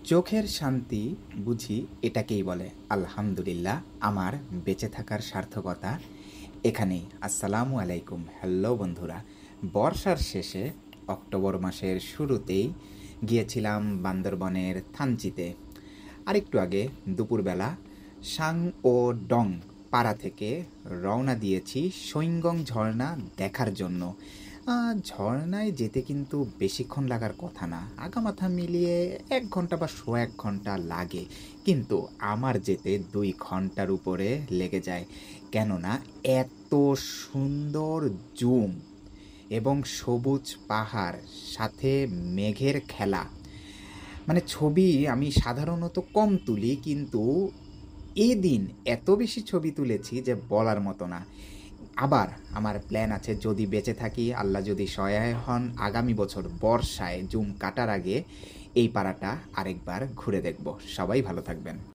চোখের শান্তি বুঝি এটাকেই বলে। আলহামদুলিল্লাহ, আমার বেঁচে থাকার সার্থকতা এখানেই। আসসালামু আলাইকুম, হ্যালো বন্ধুরা। বর্ষার শেষে অক্টোবর মাসের শুরুতেই গিয়েছিলাম বান্দরবনের থানচিতে। আরেকটু আগে দুপুরবেলা সাং ও ডং পাড়া থেকে রওনা দিয়েছি সৈংগং ঝর্ণা দেখার জন্য। ঝর্ণায় যেতে কিন্তু বেশিক্ষণ লাগার কথা না, আগামাথা মিলিয়ে 1 ঘন্টা বা সোয়া 1 ঘন্টা লাগে, কিন্তু আমার যেতে 2 ঘন্টার উপরে লেগে যায়। কেননা এত সুন্দর জুম এবং সবুজ পাহাড়, সাথে মেঘের খেলা। মানে ছবি আমি সাধারণত কম তুলি, কিন্তু এদিন এত বেশি ছবি তুলেছি যে বলার মতো না। আবার আমার প্ল্যান আছে, যদি বেঁচে থাকি, আল্লাহ যদি সহায় হন, আগামী বছর বর্ষায় জুম কাটার আগে এই পাড়াটা আরেকবার ঘুরে দেখব। সবাই ভালো থাকবেন।